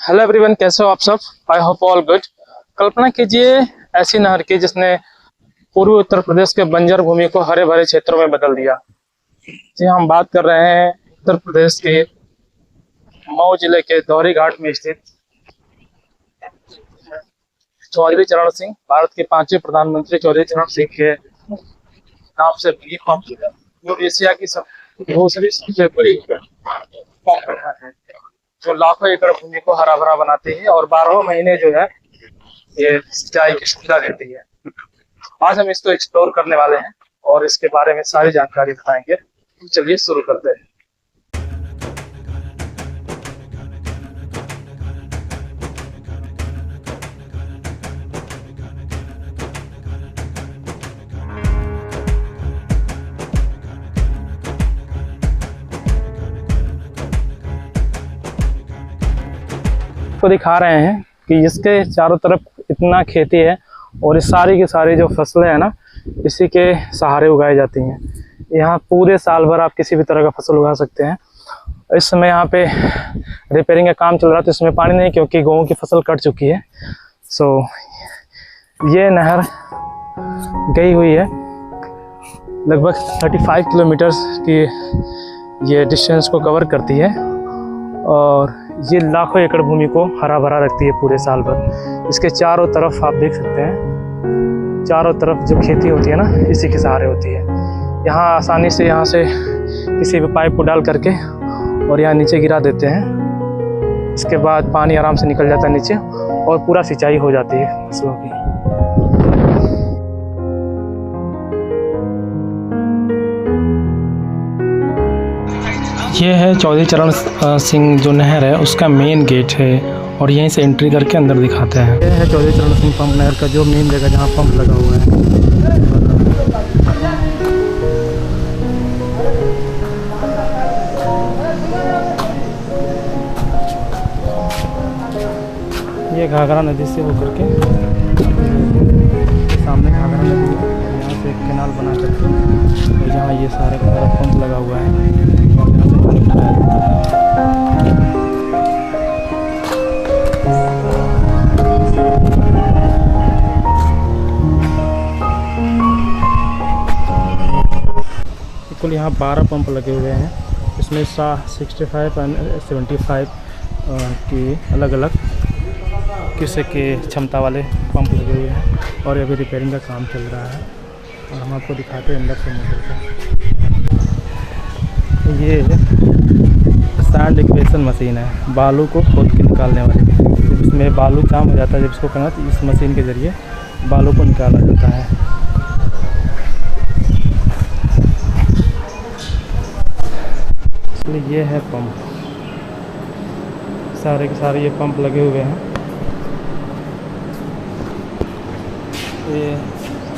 Hello everyone, कैसे हो आप सब। I hope all good. कल्पना कीजिए ऐसी नहर की जिसने पूर्वी उत्तर प्रदेश के बंजर भूमि को हरे भरे क्षेत्रों में बदल दिया। जी, हम बात कर रहे हैं उत्तर प्रदेश के मऊ जिले के धौरी घाट में स्थित चौधरी चरण सिंह, भारत के 5वें प्रधानमंत्री चौधरी चरण सिंह के नाम से बनी पंप, जो एशिया की दूसरी सबसे बड़ी पंप है, जो लाखों एकड़ भूमि को हरा भरा बनाती है और 12 महीने जो है ये सिंचाई की सुविधा देती है। आज हम इसको एक्सप्लोर करने वाले हैं और इसके बारे में सारी जानकारी बताएंगे। तो चलिए शुरू करते हैं। को दिखा रहे हैं कि इसके चारों तरफ इतना खेती है और इस सारी की सारी जो फसलें हैं ना, इसी के सहारे उगाई जाती हैं। यहाँ पूरे साल भर आप किसी भी तरह का फसल उगा सकते हैं। इस समय यहाँ पे रिपेयरिंग का काम चल रहा है, तो इसमें पानी नहीं, क्योंकि गेहूं की फसल कट चुकी है। सो ये नहर गई हुई है लगभग 35 किलोमीटर की, ये डिस्टेंस को कवर करती है और ये लाखों एकड़ भूमि को हरा भरा रखती है पूरे साल भर। इसके चारों तरफ आप देख सकते हैं, चारों तरफ जो खेती होती है ना, इसी के सहारे होती है। यहाँ आसानी से यहाँ से किसी भी पाइप को डाल करके और यहाँ नीचे गिरा देते हैं। इसके बाद पानी आराम से निकल जाता है नीचे और पूरा सिंचाई हो जाती है फसलों की। ये है चौधरी चरण सिंह जो नहर है उसका मेन गेट है और यहीं से एंट्री करके अंदर दिखाते हैं। ये है चौधरी चरण सिंह पंप नहर का जो मेन जगह जहाँ पंप लगा हुआ है। ये घाघरा नदी से होकर के सामने घाघरा नदी है, यहाँ से एक कैनाल बना करके और जहाँ ये सारे का सारा पंप लगा हुआ है। कुल यहाँ 12 पंप लगे हुए हैं। इसमें 65 और 75 की अलग अलग किस्से के क्षमता वाले पंप लगे हुए हैं और अभी रिपेयरिंग का काम चल रहा है और हम आपको दिखाते हैं अंदर से मोटर का। ये सैंड एक्वेशन मशीन है, बालू को खोद के निकालने वाली। जब इसमें बालू जाम हो जाता है, जब इसको करना, तो इस मशीन के ज़रिए बालू को निकाला जाता है। इसलिए ये है पंप, सारे के सारे ये पंप लगे हुए हैं। ये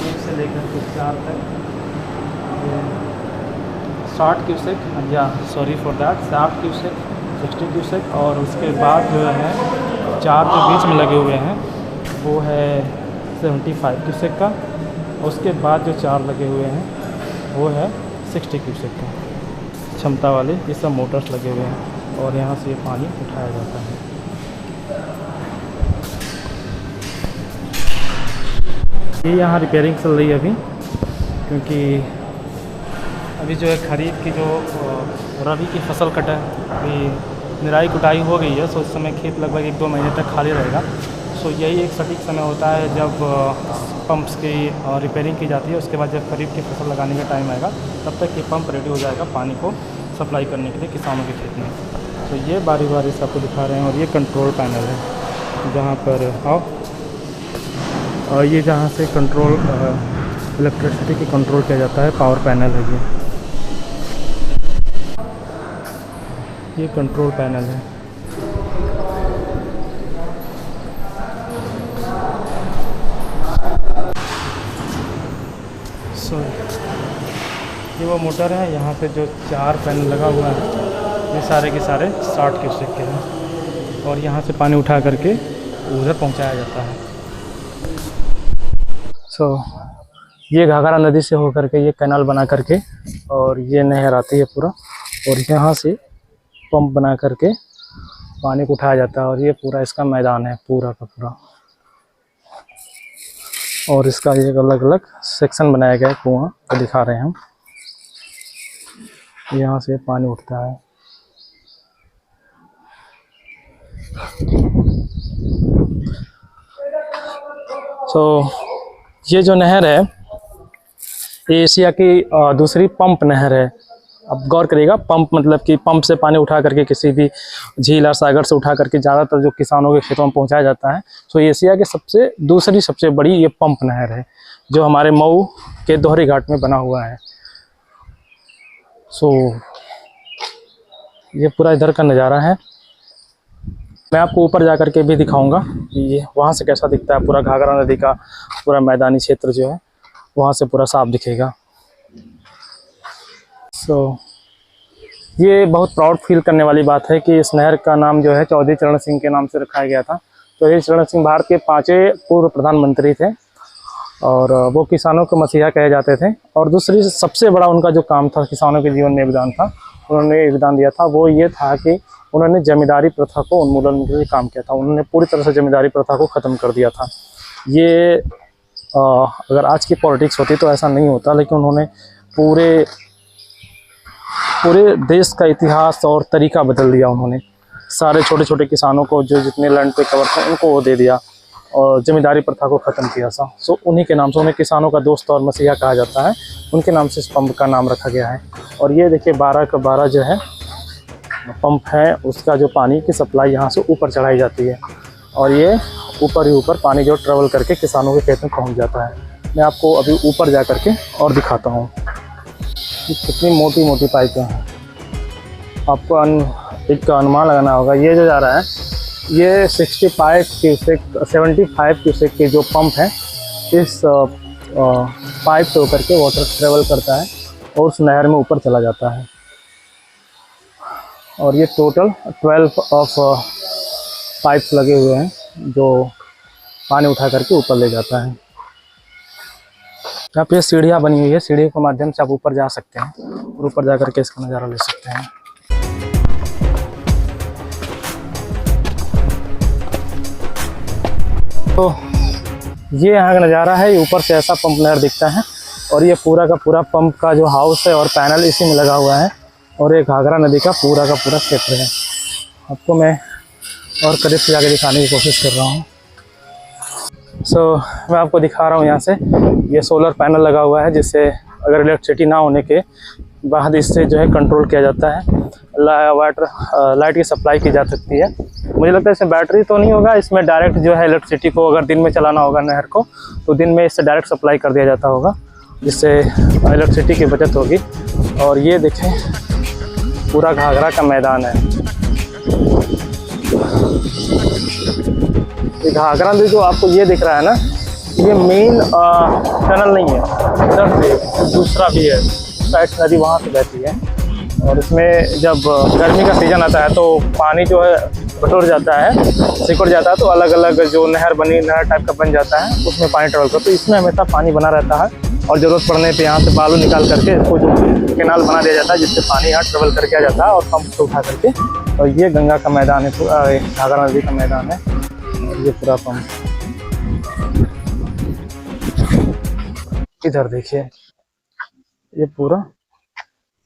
1 से लेकर के 4 तक 60 क्यूसेक, या sorry for that 60 cusec, 60 cusec, और उसके बाद जो है 4 जो बीच में लगे हुए हैं वो है 75 क्यूसेक का। उसके बाद जो 4 लगे हुए हैं वो है 60 क्यूसेक का क्षमता वाले। ये सब मोटर्स लगे हुए हैं और यहाँ से पानी उठाया जाता है। ये यहाँ रिपेयरिंग चल रही है अभी, क्योंकि अभी जो है खरीफ की जो रबी की फसल कटा अभी निराई कुटाई हो गई है। सो इस समय खेत लगभग 1-2 महीने तक खाली रहेगा। सो यही एक सटीक समय होता है जब पंप्स की रिपेयरिंग की जाती है। उसके बाद जब खरीफ की फसल लगाने का टाइम आएगा, तब तक ये पंप रेडी हो जाएगा पानी को सप्लाई करने के लिए किसानों के खेत में। तो ये बारी बारी से आपको दिखा रहे हैं। और ये कंट्रोल पैनल है जहाँ पर आओ, और ये जहाँ से कंट्रोल इलेक्ट्रिसिटी की कंट्रोल किया जाता है, पावर पैनल है ये कंट्रोल पैनल है। ये वो मोटर है, यहाँ पे जो 4 पैनल लगा हुआ है ये सारे के सारे 60 क्यूसेक के हैं और यहाँ से पानी उठा करके उधर पहुँचाया जाता है। ये घाघरा नदी से होकर के ये कैनाल बना करके और ये नहर आती है पूरा, और यहाँ से पंप बना करके पानी को उठाया जाता है। और ये पूरा इसका मैदान है पूरा का पूरा, और इसका ये अलग अलग सेक्शन बनाया गया है। कुआं को दिखा रहे हैं हम, यहाँ से पानी उठता है। ये जो नहर है ये एशिया की दूसरी पंप नहर है। अब गौर करिएगा, पंप मतलब कि पंप से पानी उठा करके किसी भी झील और सागर से उठा करके ज़्यादातर जो किसानों के खेतों में पहुंचाया जाता है। एशिया के दूसरी सबसे बड़ी ये पंप नहर है जो हमारे मऊ के दोहरी घाट में बना हुआ है। ये पूरा इधर का नज़ारा है। मैं आपको ऊपर जा कर के भी दिखाऊंगा कि ये वहाँ से कैसा दिखता है। पूरा घाघरा नदी का पूरा मैदानी क्षेत्र जो है वहाँ से पूरा साफ दिखेगा। ये बहुत प्राउड फील करने वाली बात है कि इस नहर का नाम जो है चौधरी चरण सिंह के नाम से रखा गया था। चौधरी चरण सिंह भारत के 5वें पूर्व प्रधानमंत्री थे और वो किसानों के मसीहा कहे जाते थे। और दूसरी सबसे बड़ा उनका जो काम था, किसानों के जीवन में योगदान था, उन्होंने योगदान दिया था, वो ये था कि उन्होंने जमींदारी प्रथा को उन्मूलन के लिए काम किया था। उन्होंने पूरी तरह से जमींदारी प्रथा को ख़त्म कर दिया था। ये अगर आज की पॉलिटिक्स होती तो ऐसा नहीं होता, लेकिन उन्होंने पूरे देश का इतिहास और तरीका बदल दिया। उन्होंने सारे छोटे छोटे किसानों को जो जितने लैंड पे कवर थे उनको वो दे दिया और जमींदारी प्रथा को ख़त्म किया था। उन्हीं के नाम से, उन्हें किसानों का दोस्त और मसीहा कहा जाता है, उनके नाम से इस पंप का नाम रखा गया है। और ये देखिए 12 का 12 जो है पंप है, उसका जो पानी की सप्लाई यहाँ से ऊपर चढ़ाई जाती है और ये ऊपर ही ऊपर पानी जो ट्रेवल करके किसानों के खेत में पहुँच जाता है। मैं आपको अभी ऊपर जा करके और दिखाता हूँ कितनी मोटी मोटी पाइपें हैं। आपको एक अनुमान लगाना होगा। ये जो जा रहा है ये 75 क्यूसेक के जो पंप है, इस पाइप से होकर के वाटर ट्रेवल करता है और उस नहर में ऊपर चला जाता है। और ये टोटल 12 ऑफ पाइप्स लगे हुए हैं जो पानी उठा करके ऊपर ले जाता है। यहाँ पे सीढ़ियाँ बनी हुई है, सीढ़ी के माध्यम से आप ऊपर जा सकते हैं और ऊपर जा करके इसका नज़ारा ले सकते हैं। तो ये यहाँ का नज़ारा है। ये ऊपर से ऐसा पंप नहर दिखता है और ये पूरा का पूरा पंप का जो हाउस है और पैनल इसी में लगा हुआ है और ये घाघरा नदी का पूरा क्षेत्र है। आपको मैं और करीब से जाके दिखाने की कोशिश कर रहा हूँ। मैं आपको दिखा रहा हूँ यहाँ से, ये सोलर पैनल लगा हुआ है जिससे अगर इलेक्ट्रिसिटी ना होने के बाद इससे जो है कंट्रोल किया जाता है, लाइट की सप्लाई की जा सकती है। मुझे लगता है इसमें बैटरी तो नहीं होगा, इसमें डायरेक्ट जो है इलेक्ट्रिसिटी को अगर दिन में चलाना होगा नहर को तो दिन में इससे डायरेक्ट सप्लाई कर दिया जाता होगा, जिससे इलेक्ट्रिसिटी की बचत होगी। और ये देखें पूरा घाघरा का मैदान है। ये घाघरा नदी जो आपको ये दिख रहा है ना, ये मेन टनल नहीं है, इधर से दूसरा भी है, पैट नदी वहाँ से बहती है। और इसमें जब गर्मी का सीज़न आता है तो पानी जो है बटोर जाता है, सिकुड़ जाता है, तो अलग अलग जो नहर टाइप का बन जाता है, उसमें पानी ट्रेवल करता है। तो इसमें हमेशा पानी बना रहता है और ज़रूरत पड़ने पे यहाँ से बालू निकाल करके इसको जो कैनाल बना दिया जाता है जिससे पानी यहाँ ट्रेवल करके आ जाता है और पंप से उठा करके। और ये गंगा का मैदान है, पूरा घाघरा नदी का मैदान है और ये पूरा पंप। इधर देखिए ये पूरा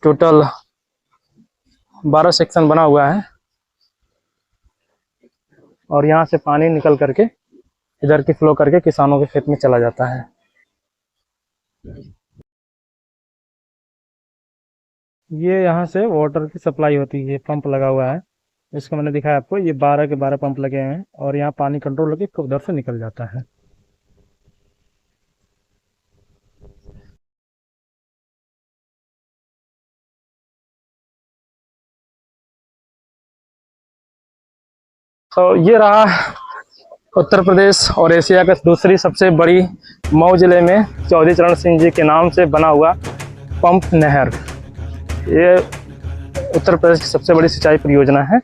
टोटल 12 सेक्शन बना हुआ है और यहाँ से पानी निकल करके इधर की फ्लो करके किसानों के खेत में चला जाता है। ये यहाँ से वाटर की सप्लाई होती है, पंप लगा हुआ है, इसको मैंने दिखाया आपको। ये 12 के 12 पंप लगे हैं और यहाँ पानी कंट्रोल होकर उधर से निकल जाता है। तो ये रहा उत्तर प्रदेश और एशिया का दूसरी सबसे बड़ी मऊ जिले में चौधरी चरण सिंह जी के नाम से बना हुआ पंप नहर। ये उत्तर प्रदेश की सबसे बड़ी सिंचाई परियोजना है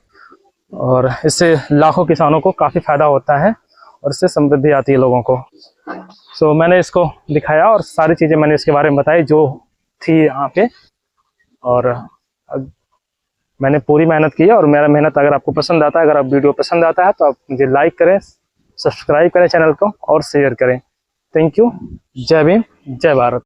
और इससे लाखों किसानों को काफ़ी फ़ायदा होता है और इससे समृद्धि आती है लोगों को। मैंने इसको दिखाया और सारी चीज़ें मैंने इसके बारे में बताई जो थी यहाँ पे। और मैंने पूरी मेहनत की है और मेरा मेहनत अगर आपको पसंद आता है, अगर आप वीडियो पसंद आता है तो आप मुझे लाइक करें, सब्सक्राइब करें चैनल को और शेयर करें। Thank you. जय भीम, जय भारत।